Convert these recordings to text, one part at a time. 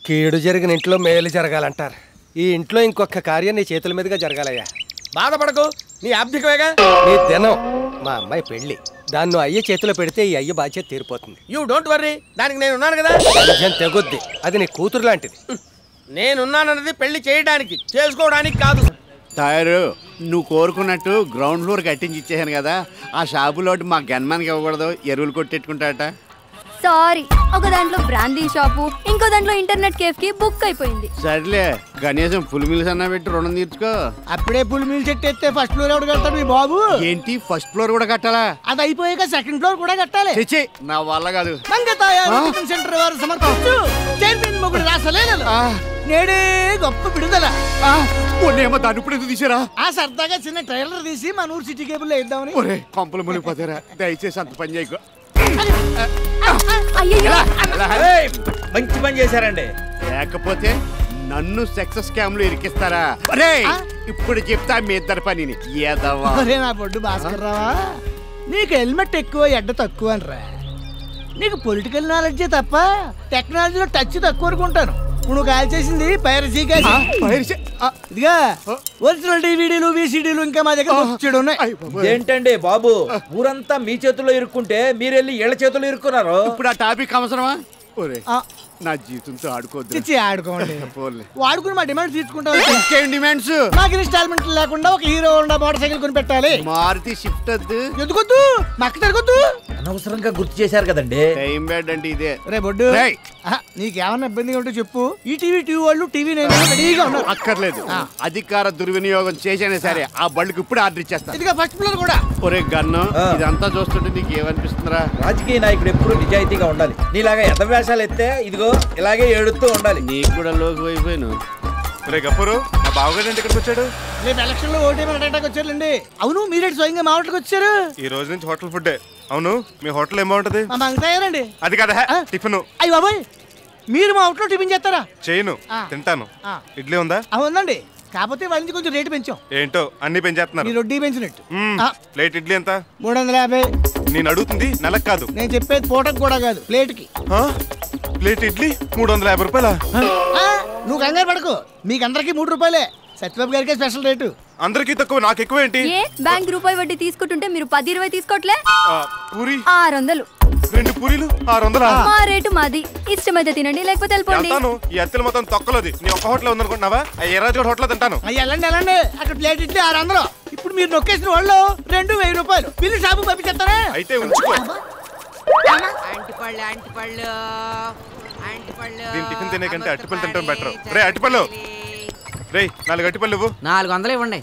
కీడు జరిగిన ఇంట్లో మేలు జరగాలంటారు. ఈ ఇంట్లో ఇంకొక కార్యం నీ చేతుల మీదుగా జరగాలయ్యా. బాధపడకు, నీ ఆబ్దికమేగా. నీ దినం మా అమ్మాయి పెళ్లి, దాన్ని అయ్య చేతిలో పెడితే ఈ అయ్య బాధ్యత తీరిపోతుంది. యూ డోంట్ వర్రీ, దానికి నేనున్నాను కదా. నిజం తెగుద్ది, అది నీ కూతురు లాంటిది. నేనున్నానన్నది పెళ్లి చేయడానికి, చేసుకోవడానికి కాదు. తయారు నువ్వు కోరుకున్నట్టు గ్రౌండ్ ఫ్లోర్ కట్టించి ఇచ్చేసాను కదా, ఆ షాపులోటి మా గన్మాన్కి ఇవ్వకూడదు, ఎరువులు కొట్టెట్టుకుంటాట. సారీ, ఒక దాంట్లో బ్రాందీ షాపు, ఇంకో దాంట్లో ఇంటర్నెట్ కేఫ్ కి బుక్ అయిపోయింది. సర్లే కనీసం ఫుల్ మీల్స్ అన్నా పెట్టి రుణం తీర్చుకో. అప్పుడే ఫుల్ మీల్ సెట్ ఎత్తే ఫస్ట్ ఫ్లోర్ ఎవడు కడతాడు మీ బాబు? ఏంటి ఫస్ట్ ఫ్లోర్ కూడా కట్టాలా? అది అయిపోయాక సెకండ్ ఫ్లోర్ కూడా కట్టాలి. తెచ్చి నా వల్ల కాదు. సెంటర్ వారు సమర్పించు చైర్మన్ మొగుడు రాసలేనలు నేడే గొప్ప విడుదల. ఏమో దాన్ని ఇప్పుడు ఎందుకు తీసారా? ఆ సరదాగా చిన్న ట్రైలర్ తీసి మన ఊరు సిటీ కేబుల్ లో ఇద్దామని. ఒరే కొంపలు మునిగిపోతారా, దయచేసి అంత పని చేయకు. మంచి పని చేశారండి. లేకపోతే నన్ను సెక్సెస్ స్కామ్ లో ఇరికిస్తారా? ఇప్పుడు చెప్తా మీ ఇద్దరు పనిని. నా బొడ్డు భాస్కర్ రావా, నీకు హెల్మెట్ ఎక్కువ ఎడ్డ తక్కువ అనరా. నీకు పొలిటికల్ నాలెడ్జే తప్ప టెక్నాలజీలో టచ్ తక్కువ అనుకుంటాను. నువ్వు కాల్ చేసింది పైరసీ. ఇదిగా ఒరిజినల్ డివిడీలు విసిడీలు ఇంకా మా దగ్గర ఉన్నాయి. ఏంటండి బాబు, ఊరంతా మీ చేతుల్లో ఇరుక్కుంటే మీరెళ్ళి ఇళ్ల చేతుల్లో ఇరుక్కున్నారు. ఇప్పుడు ఆ టాపిక్ అవసరమా? నా జీవితంతో ఆడుకోవద్దు. ఆడుకోండి, వాడుకుని మా డిమాండ్ తీసుకుంటాం. ఇంకేం డిమాండ్స్? మాకు ఇన్స్టాల్మెంట్ లేకుండా ఒక హీరో హోండా మోటార్ సైకిల్ కొని పెట్టాలి. మారుతి షిఫ్ట్ వద్దు. ఎందుకొద్దు? మక్క జరగొద్దు. అనవసరంగా గుర్తు చేశారు కదండి. టైం బ్యాడ్ అంటే ఇదే. రే బొడ్డు, నీకేమన్నా ఇబ్బందిగా ఉంటే చెప్పు. ఈ టీవీ వాళ్ళు టీవీ రెడీగా ఉన్నారు. అక్కర్లేదు, అధికార దుర్వినియోగం చేసినా సరే ఆ బళ్ళకి ఇప్పుడు ఆర్డర్ ఇచ్చేస్తా. ఇదిగా ఫస్ట్ ఫ్లోర్ కూడా. ఒరే గన్ను, ఇదంతా చూస్తుంటే నీకు ఏమనిపిస్తుందిరా? రాజకీయ నాయకుడు ఎప్పుడు నిజాయితీగా ఉండాలి. నీలాగా ఎంత వేషాలు ఎత్తే ఇదిగో ఇలాగే ఏడుతూ ఉండాలి. నీకు కూడా లోకి అయిపోయాను. గప్పరు మా బావగారు ఇక్కడికి వచ్చాడు. రేపు ఎలక్షన్ లో ఓటేమనడానికి వచ్చారండి. అవును, మీరేంటి స్వయంగా మా హోటల్కి వచ్చారు? ఈ రోజు నుంచి హోటల్ ఫుడ్. అవును, మీ హోటల్ ఏం బాగుంటది? తయారండి. అది కదా టిఫిన్. అయ్యి బాబాయ్, మీరు మా హోటల్లో టిఫిన్ చేస్తారా? చేయను, తింటాను. ఇడ్లీ ఉందా? ఉందండి, కాకపోతే వాళ్ళ నుంచి కొంచెం రేటు పెంచాం. ఏంటో అన్ని పెంచేస్తున్నారు. రొడ్డీ పెంచినట్టు. ప్లేట్ ఇడ్లీ ఎంత? 350. నేను అడుగుతుంది నెలకు కాదు, నేను చెప్పేది పూటకు కూడా కాదు, ప్లేట్ కి. ప్లేట్ ఇడ్లీ 350 రూపాయలా? నువ్వు కంగారు పడకు, మీకు అందరికి 3 రూపాయలే. సత్యబాబు గారికి స్పెషల్ రేటు. అందరికి తక్కువ, నాకు ఎక్కువ ఏంటి? బ్యాంక్ రూపాయి వడ్డీ తీసుకుంటుంటే మీరు 10-20 తీసుకోవట్లే? పూరి 600. 2 పూరీలు 600. మా రేటు మాది, ఇష్టమైతే తినండి, లేకపోతే వెళ్ళిపోండి. ఈ అత్తలు మొత్తం తొక్కలోది. నీ ఒక్క హోటల్ ఉందనుకుంటున్నావా? ఎర్రాజు హోటల్ తింటాను. వెళ్ళండి వెళ్ళండి, అక్కడ ప్లేట్ ఇడ్లీ 600. ఇప్పుడు మీరు నొక్కేసిన వాళ్ళు 2,000 రూపాయలు బిల్లు షాపు పంపించేస్తారా? అయితే ఉంచుకో. దీని టిఫిన్ తినే కంటే అట్టిపళ్ళు తింటాం బెటర్. రే అట్టిపళ్ళు, రే 4 అట్టిపళ్ళు ఇవ్వు. 400 ఇవ్వండి.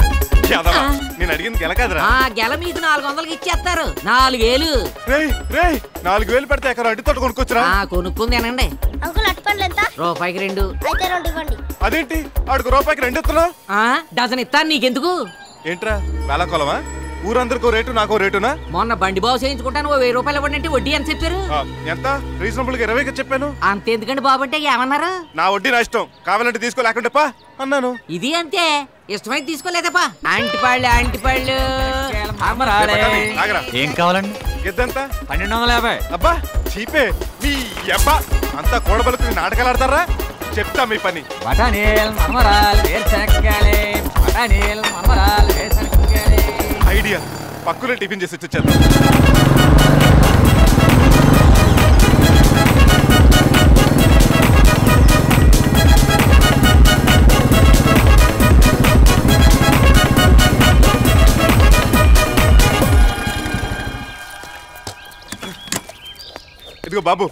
నేను అడిగింది గెల కాదురా. గెల మీకు 400కి ఇచ్చేస్తారు. 4000. రే 4000 పెడితే ఎక్కడ అడ్డి తోట కొనుక్కొచ్చురా? కొనుక్కుంది అనండి. రూపాయికి 2. అదేంటి ఆడుకు రూపాయికి 2 ఇస్తున్నావు? డజన్ ఇస్తాను, నీకెందుకు? ఏంట్రా వేళ కొలమా? ఊరందరికో రేటు నాకో రేటునా? మొన్న బండి బాబు చేయించుకుంటాను 1000 రూపాయలు ఇవ్వండి. వడ్డీ ఎంత చెప్పారు? ఎంత? రీజనబుల్ గా 20కి చెప్పాను. అంతెందుకండి బాబు అంటే ఏమన్నారు? నా వడ్డీ నా ఇష్టం, కావాలంటే తీసుకో లేకుంటే పా అన్నాను. ఇది అంతే, ఇష్టమైతే తీసుకోలేదప్పా. అంటిపళ్ళు ఏం కావాలండి? గిద్దంత 1250. అబ్బా చీపే మీ అబ్బా, అంతా కూడబలుకుని నాటకాలు ఆడతారా? చెప్తా మీ పని. బఠానీలు మరమరాలు వేరుశనగకాయలు, బఠానీలు మరమరాలు వేరుశనగకాయలు. ఐడియా, పక్కునే టిఫిన్ చేసి వచ్చేద్దాం. ఇదిగో బాబు,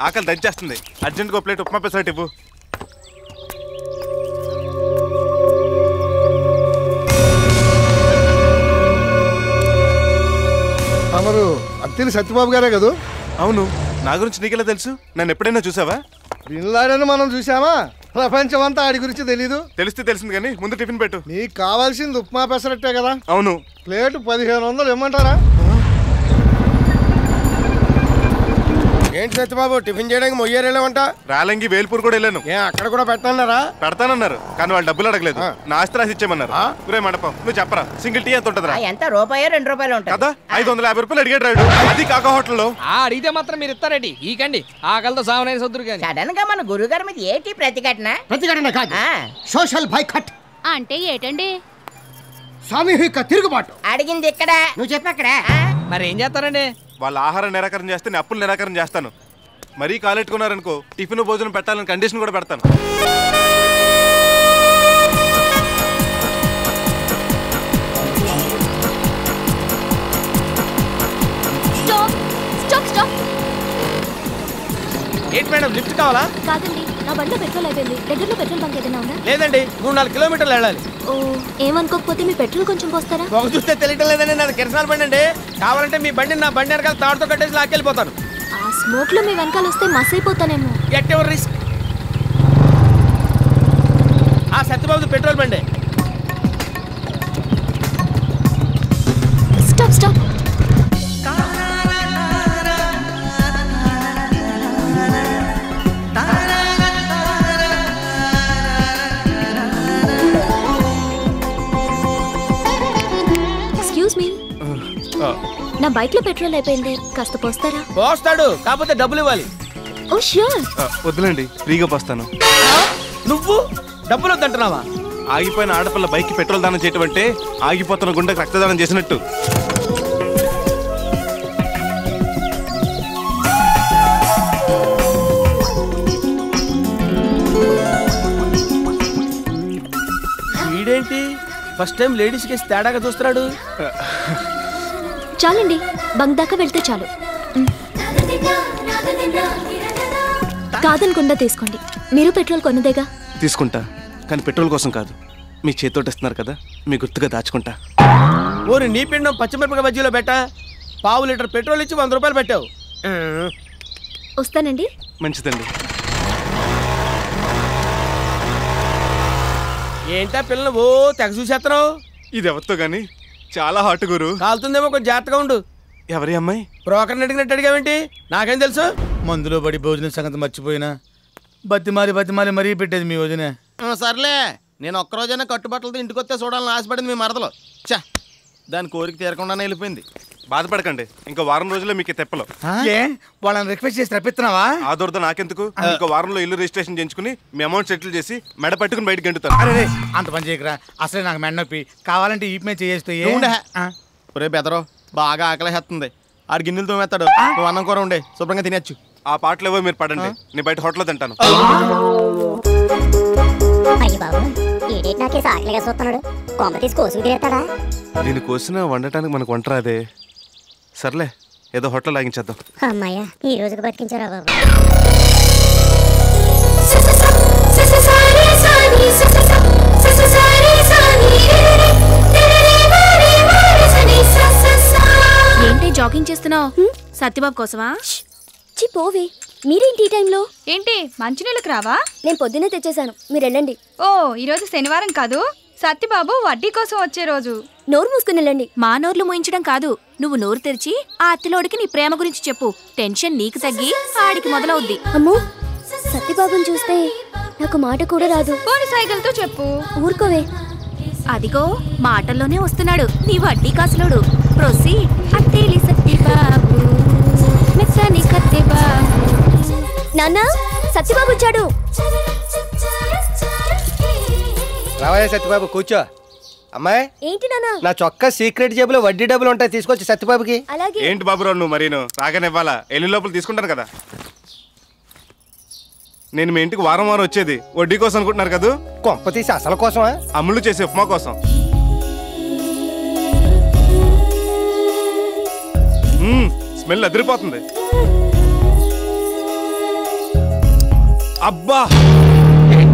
ఆకలి దంచేస్తుంది, అర్జెంట్గా ఒక ప్లేట్ ఉప్మా పెసరట్టు ఇవ్వు. అమరు అత్తిలి సత్యబాబు గారే కదా? అవును, నా గురించి నీకెలా తెలుసు? నన్ను ఎప్పుడైనా చూసావా? బిన్లాడని మనం చూసామా? ప్రపంచం అంతా ఆడి గురించి తెలీదు? తెలిస్తే తెలిసింది కానీ ముందు టిఫిన్ పెట్టు. నీకు కావాల్సింది ఉప్మా పెసరట్టే కదా? అవును. ప్లేట్ 1500 ఇమ్మంటారా? ఏంటి సత్యబాబు టిఫిన్ చేయడానికి మొయ్యేరేళ్ళమంట? రాలంగి వేల్పూర్ కూడా వెళ్ళాను. అక్కడ కూడా పెట్టన్నారా? పెడతానన్నారు కానీ వాళ్ళు డబ్బులు అడగలేదు. నా ఆస్తి రాసి ఇచ్చేయమన్నారు. ఒరే మండపం నువ్వు చెప్పరా, సింగిల్ టీ ఎంత ఉంటుందిరా? ఎంత రూపాయో 2 రూపాయలు ఉంటుంది కదా. 550 రూపాయలు అడిగాడు రాడు, అది కాక హోటల్లో. అడిగితే మాత్రం మీరు ఇస్తారండి ఈ కండి ఆకలితో సావనైన సొద్దురు కానీ. సడన్ గా మన గురుగారి మీద ఏంటి ప్రతిఘటన కాదు, సోషల్ బైకట్ అంటే ఏటండి? సామూహిక తిరుగుబాటు. అడిగింది ఇక్కడ, నువ్వు చెప్పక్కడ. మరి ఏం చేస్తారండి? వాళ్ళ ఆహారం నిరాకరణ చేస్తే నేను అప్పులు నిరాకరణ చేస్తాను. మరీ కాలెట్టుకున్నారనుకో టిఫిన్ భోజనం పెట్టాలని కండిషన్ కూడా పెడతాను. ఏంటి మేడం లిఫ్ట్ కావాలా? కాదండి, నా బండిలో పెట్రోల్ అయిపోయింది. దగ్గరలో పెట్రోల్ బంక్ ఏదైనా ఉందా? లేదండి, 3-4 కిలోమీటర్లు వెళ్ళాలి. ఓ, ఏమనుకోకపోతే మీ పెట్రోల్ కొంచెం పోస్తారా? ఒక చూస్తే తెలియటం లేదండి, నాది కిరసనాల బండి అండి. కావాలంటే మీ బండి నా బండి వెనకాల తాడుతో కట్టేసి లాక్కెళ్ళిపోతాను. ఆ స్మోక్ లో మీ వెనకాల వస్తే మస్ అయిపోతానేమో. At your risk. ఆ సత్యబాబు పెట్రోల్ బండి. Stop stop. ఎక్స్క్యూజ్ మీ, నా బైక్ లో పెట్రోల్ అయిపోయింది, కాస్త పోస్తారా? పోస్తాడు, కాకపోతే డబ్బులు ఇవ్వాలి. ఓ ష్యూర్. వద్దులేండి, ఫ్రీగా పోస్తాను. నువ్వు డబ్బులు వద్దంటున్నావా? ఆగిపోయిన ఆడపిల్ల బైక్ పెట్రోల్ దానం చేయటం అంటే ఆగిపోతున్న గుండెకి రక్తదానం చేసినట్టు. వీడేంటి ఫస్ట్ టైం లేడీస్ కేసి తేడాగా చూస్తున్నాడు? చాలండి, బంక్ దాకా వెళ్తే చాలు. కాదనకుండా తీసుకోండి, మీరు పెట్రోల్ కొన్నదేగా. తీసుకుంటా, కానీ పెట్రోల్ కోసం కాదు. మీ చేతితో ఇస్తున్నారు కదా, మీ గుర్తుగా దాచుకుంటా. ఓరి నీ పిండం పచ్చిమిరపకాయ బజ్జీలో పెట్టా. 1/2 లీటర్ పెట్రోల్ ఇచ్చి 100 రూపాయలు పెట్టావు. వస్తానండి. మంచిదండి. ఏంటా పిల్లలు ఓ తెగ చూసేస్తున్నావు? ఇది ఎవరితో గాని చాలా హాట్ గురు. కాలుతుందేమో, కొంచెం జాగ్రత్తగా ఉండు. ఎవరి అమ్మాయి? బ్రోకర్ని అడిగినట్టు అడిగావేంటి? నాకేం తెలుసు? మందులో పడి భోజనం సంగతి మర్చిపోయినా బతిమాలి మరీ పెట్టేది మీ వదిన. సర్లే, నేను ఒక్కరోజైనా కట్టుబట్టలతో ఇంటికి వస్తే చూడాలని ఆశపడింది మీ మరదలు. చా, దాని కోరిక తీరకుండానే వెళ్ళిపోయింది. బాధపడకండి, ఇంకో వారం రోజుల్లో మీకు తెప్పలు. ఏ వాళ్ళని రిక్వెస్ట్ చేసి రప్పిస్తున్నావా? ఆ దొరద నాకెందుకు? ఇంకో వారంలో ఇల్లు రిజిస్ట్రేషన్ చేయించుకుని మీ అమౌంట్ సెటిల్ చేసి మెడ పట్టుకుని బయటకు గంటుతాను. అరే అంత పని చేయకరా, అసలే నాకు మెడ నొప్పి. కావాలంటే ఈ మీద చేస్తే ఒరే బెదరో, బాగా ఆకలిస్తుంది. ఆడు గిన్నెలు తోమేస్తాడు, నువ్వు అన్నం కూర ఉండే శుభ్రంగా తినచ్చు. ఆ పాటలు ఏవో మీరు పడండి, నేను బయట హోటల్లో తింటాను. దీని కోసిన వండటానికి మనకు వంట రాదే. సర్లే, ఏదో హోటల్ లాగించేద్దాం. అమ్మాయ్యా, ఈ రోజుకి బతికించారా బాబు. ఏంటి జాగింగ్ చేస్తున్నావు? సత్యబాబు కోసమా? పోవే, మీరేంటి ఈ టైంలో? ఏంటి మంచినీళ్ళకి రావా? నేను పొద్దునే తెచ్చేసాను, మీరు వెళ్ళండి. ఓ, ఈరోజు శనివారం కాదు, సత్యబాబు వడ్డీ కోసం వచ్చే రోజు. నోరు మూసుకుని వెళ్ళండి. మా నోర్లు మూయించడం కాదు, నువ్వు నోరు తెరిచి ఆ అత్తిలోడికి నీ ప్రేమ గురించి చెప్పు. టెన్షన్ నీకు తగ్గి ఆడికి మొదలవుద్ది. అమ్మో, సత్యబాబుని చూస్తే నాకు మాట కూడా రాదు. పోని సైకిల్తో చెప్పు. ఊరుకోవే. అదిగో మాటల్లోనే వస్తున్నాడు నీ వడ్డీ కాసులోడు. ప్రొసీ అత్తేలి సత్యబాబు మెత్తని కత్తిబాబు. నాన్న, సత్యబాబు వచ్చాడు. రావయ్య సత్యబాబు, కూర్చో. అమ్మాయి, ఏంటి నాన్న? నా చొక్కా సీక్రెట్ జేబులో వడ్డీ డబ్బులు ఉంటాయి, తీసుకొచ్చి సత్యబాబుకి. అలాగే. ఏంటి బాబురావు నువ్వు మరీను రాగానివ్వాలా? ఎన్ని లోపల తీసుకుంటాను కదా. నేను మీ ఇంటికి వారం వారం వచ్చేది వడ్డీ కోసం అనుకుంటున్నారు కదా? కొంప తీసి అసలు కోసమా? అమ్ములు చేసే ఉప్మా కోసం. స్మెల్ అదిరిపోతుంది. అబ్బా,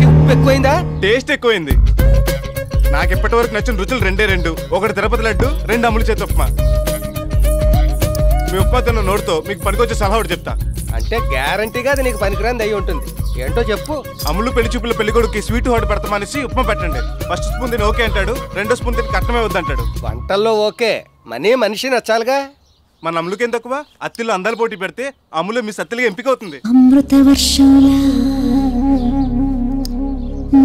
ఉప్పు ఎక్కువైందా? టేస్ట్ ఎక్కువైంది. నాకు ఇప్పటి వరకు నచ్చిన రుచులు 2. ఒకటి తిరుపతి లడ్డు, 2 అమ్ములు చేసే ఉప్మా. మీ ఉప్మా తిన్న నోటితో మీకు పనికొచ్చే సలహా ఒకటి చెప్తా. అంటే గ్యారంటీగా అది నీకు పనికిరాంది అయి ఉంటుంది. ఏంటో చెప్పు. అమ్ములు పెళ్లి చూపుల పెళ్లికొడుకి స్వీట్ హాట్ పెడతామనేసి ఉప్మా పెట్టండి. ఫస్ట్ స్పూన్ తిని ఓకే అంటాడు, 2వ స్పూన్ తిని కట్టమే వద్దంటాడు. వంటల్లో ఓకే, మనీ మనిషి నచ్చాలిగా. మన అమ్ములకేం తక్కువ? అత్తిలో అందాలు పోటీ పెడితే అమ్ములు మీ సత్తిలుగా ఎంపిక అవుతుంది. అమృత వర్షంలా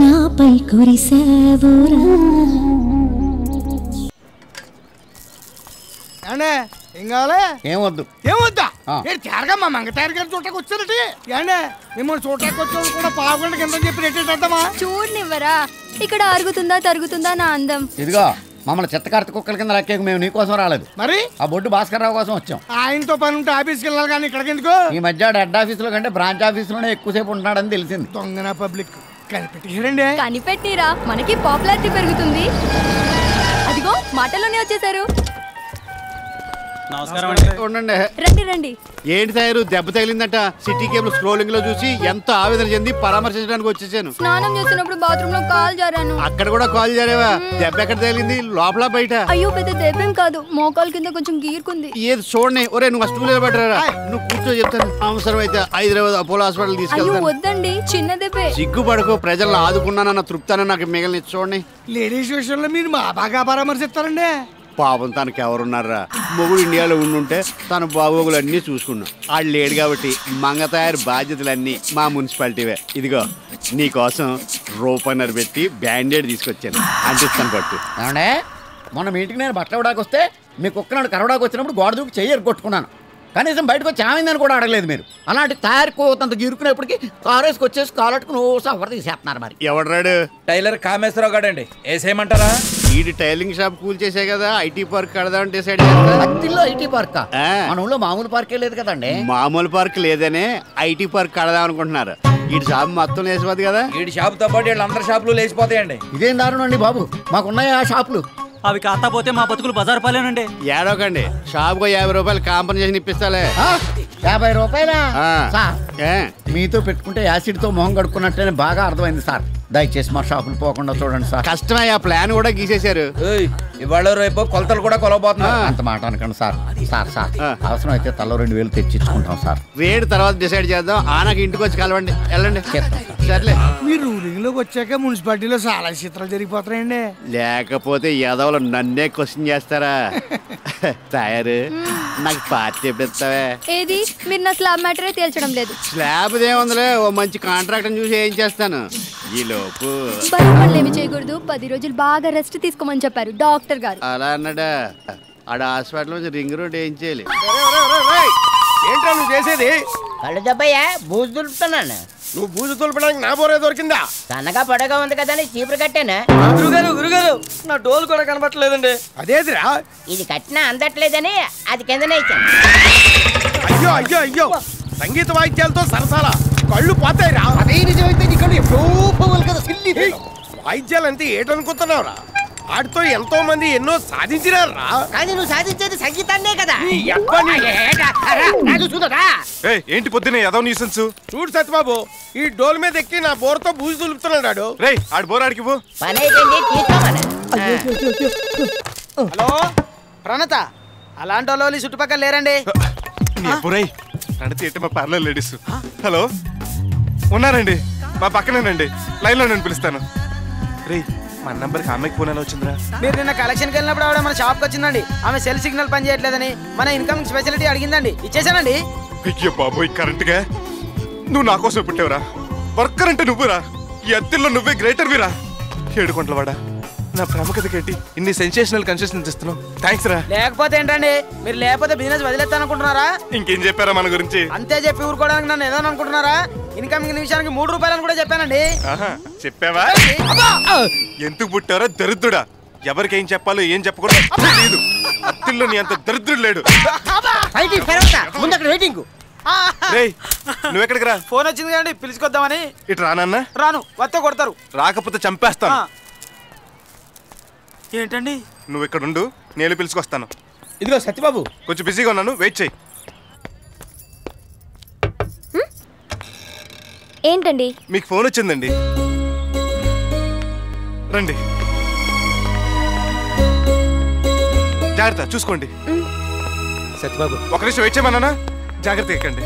నాపై కురిసావురా. ఏం కావాలి? ఏమొద్దు. ఏమొద్దా? తేరగా మా మంగతారి గారి చూడటానికి వచ్చారటి. ఏండే మిమ్మల్ని చూడటానికి వచ్చే కూడా పావుగంట కింద చెప్పి రేటేద్దామా? చూడనివ్వరా, ఇక్కడ అరుగుతుందా తరుగుతుందా నా అందం. ఇదిగో మమ్మల్ని చెత్తకార్త కుక్కల కింద లెక్కేకు మేము నీకోసం రాలేదు. మరి ఆ బొడ్డు భాస్కర్ రావు కోసం వచ్చాం. ఆయనతో పని ఉంటే ఆఫీస్కి వెళ్ళాలి కానీ ఇక్కడికి ఎందుకు? ఈ మధ్య హెడ్ ఆఫీసులో కంటే బ్రాంచ్ ఆఫీసులోనే ఎక్కువసేపు ఉంటున్నాడని తెలిసింది. దొంగన పబ్లిక్ కనిపెట్టిరండి. కనిపెట్టిరా, మనకి పాపులారిటీ పెరుగుతుంది. అదిగో మాటలోనే వచ్చేసారు. ఉండండి. రండి రండి. ఏంటి తయారు దెబ్బ తగిలిందట? సిటీ కేబుల్ స్క్రోలింగ్ లో చూసి ఎంత ఆవేదన చెంది పరామర్శించడానికి వచ్చేసాను. స్నానం చేస్తున్నప్పుడు బాత్రూమ్ లో కాల్ జారాను. అక్కడ కూడా కాల్ జారేవా? దెబ్బ ఎక్కడ తగిలింది? లోపల బయట? అయ్యో పెద్ద దెబ్బేం కాదు, మోకాలు కింద కొంచెం గీరుకుంది. ఏది చూడండి. ఒరే నువ్వు ఫస్ట్ నిలబెట్టరా, నువ్వు కూర్చో చెప్తాను. అవసరం అయితే హైదరాబాద్ అపోలో హాస్పిటల్ అయ్యో తీసుకెళ్తాను. వద్దండి, చిన్న దెబ్బే. సిగ్గుపడకు, ప్రజలను ఆదుకున్నానన్న తృప్తాన్ని నాకు మిగిలిన చూడండి. లేడీస్ విషయంలో మీరు మా బాగా పరామర్శిస్తారండి. పాపం తనకి ఎవరున్నారా? మొగుడు ఇండియాలో ఉండుంటే తన బాగోగులు అన్నీ చూసుకున్నాం. ఆడు లేడు కాబట్టి మంగ తయారు బాధ్యతలన్నీ మా మున్సిపాలిటీవే. ఇదిగో నీకోసం రూపాయన్నర పెట్టి బ్యాండేడ్ తీసుకొచ్చాను, అంటిస్తాను పట్టు. ఏమండే మొన్న మీ ఇంటికి నేను బట్టలు ఇవ్వడానికి వస్తే మీ కుక్కనాడు కరవడానికి వచ్చినప్పుడు గోడ దూకి చెయ్యరు కొట్టుకున్నాను. కనీసం బయటకు వచ్చి ఆమెందని కూడా అడగలేదు మీరు. అలాంటి తయారుకోతంత గిరుకునేప్పటికీ కారు వేసుకొచ్చేసి కాలట్టుకుని ఓ సఫర్ తీసేస్తున్నారు. మరి ఎవడరాడు? టైలర్ కామేశ్వరరావు గాడండి. వేసేయమంటారా? ఈ టైలింగ్ షాప్ కూల్ చేసే కదా ఐటీ పార్క్ కడదామని డిసైడ్ చేస్తా. అత్తిల్లో ఐటీ పార్క్? మన ఊళ్ళో మామూలు పార్కే లేదు కదండి. మామూలు పార్క్ లేదనే ఐటీ పార్క్ కడదాం అనుకుంటున్నారు. ఈ షాప్ మొత్తం లేచిపోతుంది కదా. ఈ షాప్ తో పాటు వీళ్ళందరి షాపులు లేచిపోతాయండి. ఇదేం దారుణం అండి బాబు, మాకున్నాయి ఆ షాపులు. అవి కాకపోతే మా బతుకులు బజారు పాలేనండి. ఏడోకండి, షాప్కు 50 రూపాయలు కాంపన్సేషన్ ఇప్పిస్తాలే. 50 రూపాయలా? మీతో పెట్టుకుంటే యాసిడ్ తో మొహం కడుక్కున్నట్టేనే బాగా అర్థమైంది సార్. దయచేసి మా షాపులు పోకుండా చూడండి సార్. కష్టమే, ఆ ప్లాన్ కూడా గీసేశారు. ఇవాళ రేపు కొలతలు కూడా కొలవబోతున్నారు. అంత మాట అనకండి సార్. సార్ సార్ అవసరం అయితే తలో 2000 తెచ్చిచ్చుకుంటాం సార్. రేటు తర్వాత డిసైడ్ చేద్దాం. నాకు ఇంటికి వచ్చి కలవండి, వెళ్ళండి. సర్లే. మీరు రూలింగ్ లోకి వచ్చాక మున్సిపాలిటీలో చాలా చిత్రాలు జరిగిపోతాయండి. లేకపోతే యాదవులు నన్నే క్వశ్చన్ చేస్తారా? తయారు నాకు పార్టీ ఎప్పుడు ఇస్తావే? ఏది మీరు నా స్లాబ్ మ్యాటరే తేల్చడం లేదు. స్లాబ్ ఏముందిలే, ఓ మంచి కాంట్రాక్ట్ చూసి ఏం చేస్తాను. ఈ లోపు బరువు పనులు ఏమి చేయకూడదు, 10 రోజులు బాగా రెస్ట్ తీసుకోమని చెప్పారు డాక్టర్ గారు. అలా అన్నాడా? ఆడ హాస్పిటల్ నుంచి రింగ్ రోడ్ ఏం చేయాలి? ఏంట్రా నువ్వు చేసేది? కళ్ళు దెబ్బయ్యా, బూజు దులుపుతున్నాను. నువ్వు బూజు తులపడానికి నా బోరే దొరికిందా? సన్నగా పొడగా ఉంది కదా అని చీపురు కట్టానా? గురుగారు నా డోలు కూడా కనబట్టలేదండి. అదేదిరా? ఇది కట్టినా అందట్లేదని అది కిందనే ఇచ్చాను. అయ్యో అయ్యో అయ్యో, సంగీత వాయిద్యాలతో సరసాల కళ్ళు పోతాయిరా. అదే నిజమైతే నీ కళ్ళు ఎప్పుడూ పోవాలి కదా. సిల్లి వాయిద్యాలంటే ఏటనుకుంటున్నావురా? వాటితో ఎంతో మంది ఎన్నో సాధించినారా. కానీ నువ్వు సాధించేది సంగీతాన్నే కదా. ఏంటి పొద్దునే ఏదో న్యూసెన్స్? చూడు సత్యబాబు, ఈ డోల్ మీద ఎక్కి నా బోర్తో బూజు దులుపుతున్నాడు. రేయ్ ఆడి బోర్ ఆడికి పో. పని అయిపోయింది, తీసుకోమని. హలో ప్రణత, అలాంటి వాళ్ళు చుట్టుపక్కల లేరండి. ప్రణతి మా పార్లర్ లేడీస్. హలో ఉన్నారండి, మా పక్కనేనండి, లైన్ లో నేను పిలుస్తాను. రేయ్ మన నంబర్కి అమ్మాయికి ఫోన్ ఎలా వచ్చిందిరా? మీరు నిన్న కలెక్షన్కి వెళ్ళినప్పుడు ఆవిడ మన షాప్కి వచ్చిందండి. ఆమె సెల్ సిగ్నల్ పని చేయట్లేదని మన ఇన్కమ్ స్పెషాలిటీ అడిగిందండి, ఇచ్చేసానండి. అయ్యో బాబోయ్, కరెంట్ గా నువ్వు నా కోసం పుట్టావురా. వర్కర్ అంటే నువ్వురా. ఈ అత్తిల్లో నువ్వే గ్రేటర్ వీరా. 7 కొంటలవాడా, నా ప్రముఖతకేంటి ఇన్ని సెన్సేషనల్ కన్సెషన్స్ ఇస్తున్నావు? థ్యాంక్స్ రా. లేకపోతే ఏంటండి, మీరు లేకపోతే బిజినెస్ వదిలేస్తానుకుంటున్నారా? ఇంకేం చెప్పారా మన గురించి? అంతే చెప్పి ఊరుకోవడానికి నన్ను ఏదో అనుకుంటున్నారా? ఇన్కమింగ్ నిమిషానికి 3 రూపాయలని కూడా చెప్పానండి. చెప్పావా? ఎందుకు పుట్టారో దరిద్రుడా. ఎవరికేం చెప్పాలో ఏం చెప్పకూడదు తెలియదు. అత్తిల్లో నీ అంత దరిద్రుడు లేడు. నువ్వెక్కడికి రా? ఫోన్ వచ్చింది కదండి, పిలుచుకొద్దామని. ఇటు రానన్నా? రాను, వస్తే కొడతారు. రాకపోతే చంపేస్తాను. ఏంటండి? నువ్వు ఇక్కడ ఉండు, నేను పిలుచుకొస్తాను. ఇదిగో సత్యబాబు, కొంచెం బిజీగా ఉన్నాను, వెయిట్ చెయ్యి. ఏంటండి? మీకు ఫోన్ వచ్చిందండి, రండి. జాగ్రత్త చూసుకోండి. సత్యబాబు ఒక నిమిషం వెయిట్ చేయమన్నానా? జాగ్రత్త ఎక్కండి,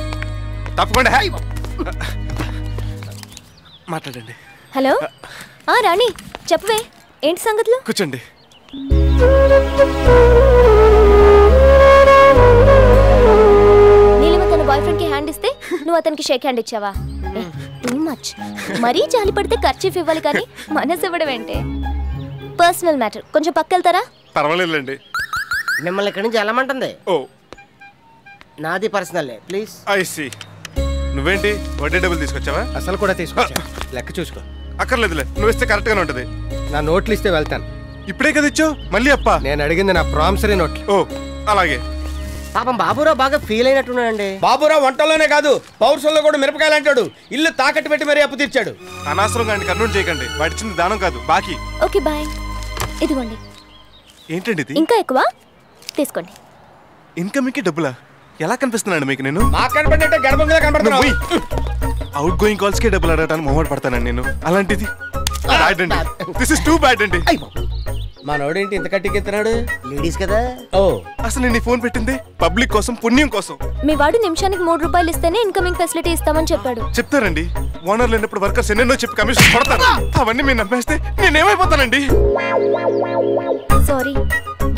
తప్పకుండా. మాట్లాడండి. హలో రాణి, చెప్పవే ఏంటి సంగతులు? కూర్చోండి. బాయ్ ఫ్రెండ్ కి హ్యాండ్ ఇస్తే నువ్వు అతనికి షేక్ హ్యాండ్ ఇచ్చావా? Too much. మరీ జాలి పడితే ఖర్చీఫ్ ఇవ్వాలి కానీ మనసు ఇవ్వడం ఏంటే? పర్సనల్ మ్యాటర్, కొంచెం పక్కెళ్తారా? పర్వాలేదులేండి. మిమ్మల్ని ఇక్కడి నుంచి వెళ్ళమంటుంది. ఓ నాది పర్సనల్ ప్లీజ్. I see. నువ్వేంటి వడ్డీ డబ్బులు తీసుకొచ్చావా? అసలు కూడా తీసుకొచ్చా. లెక్క చూసుకో. అక్కర్లేదులే, నువ్వు ఇస్తే కరెక్ట్ గానే ఉంటది. నా నోట్లు ఇస్తే వెళ్తాను. ఇప్పుడే కదా ఇచ్చావు, మళ్ళీ అప్ప? నేను అడిగింది నా ప్రామిసరీ నోట్లు. ఓ అలాగే. పాపం బాబురావు బాగా ఫీల్ అయినట్టున్నాడండి. బాబురావు వంటల్లోనే కాదు పౌరుషంలో కూడా మిరపకాయలు అంటాడు. ఇల్లు తాకట్టు పెట్టి మరీ అప్పు తీర్చాడు. అనవసరంగా ఆయన కర్నూలు చేయకండి. వాడిచ్చింది దానం కాదు, బాకీ. Okay bye. ఇదిగోండి. ఏంటండి ఇది? ఇంకా ఎక్కువ తీసుకోండి. ఇన్కమింగ్ కి డబ్బులా? ఎలా కనిపిస్తున్నాను మీకు నేను? మాకు కనపడినట్టే గడపంగా కనపడుతున్నావు. అవుట్ గోయింగ్ కాల్స్ కి డబ్బులు అడగడానికి మొహమాట పడతానండి నేను. అలాంటిది బ్యాడ్ అండి. దిస్ ఇస్ టూ బ్యాడ్ అండి. మనోడేంటి ఇంత కట్టికెత్తున్నాడు? లేడీస్ కదా. ఓ అసలు నేను ఫోన్ పెట్టింది పబ్లిక్ కోసం, పుణ్యం కోసం. మీ వాడు నిమిషానికి 3 రూపాయలు ఇస్తేనే ఇన్కమింగ్ ఫెసిలిటీ ఇస్తామని చెప్పాడు. చెప్తారండి. ఓనర్ లేనప్పుడు వర్కర్స్ ఎన్నెన్నో చెప్పి కమిషన్ కొడతారు. అవన్నీ మీరు నమ్మేస్తే నేనేమైపోతానండి? సారీ,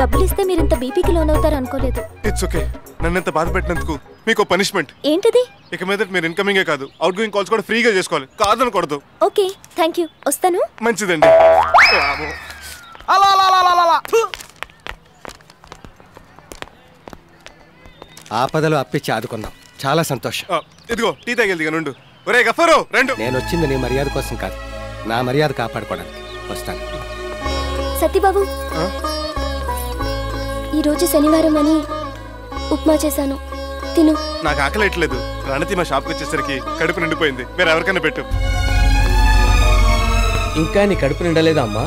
డబ్బులు ఇస్తే మీరు ఇంత బీపీకి లోన్ అవుతారు అనుకోలేదు. It's okay. నన్ను ఎంత బాధ పెట్టినందుకు మీకు పనిష్మెంట్. ఏంటిది? ఇక మీద మీరు ఇన్కమింగే కాదు అవుట్ గోయింగ్ కాల్స్ కూడా ఫ్రీగా చేసుకోవాలి. కాదనకూడదు. Okay thank you. వస్తాను. మంచిదండి. ఆపదలో అప్పిచ్చి ఆదుకున్నాం. చాలా సంతోషం. ఇదిగో టీ తాగేది నుండు. ఒరే గఫరు రెండు. నేను వచ్చింది నీ మర్యాద కోసం కాదు, నా మర్యాద కాపాడుకోవడానికి. వస్తాను. సత్యబాబు, ఈరోజు శనివారం అని ఉప్మా చేశాను, తిను. నాకు ఆకలి ఎట్లేదు. రణతి మా షాప్కి వచ్చేసరికి కడుపు నిండిపోయింది. మీరు ఎవరికైనా పెట్టు. ఇంకా నీ కడుపు నిండలేదా అమ్మా?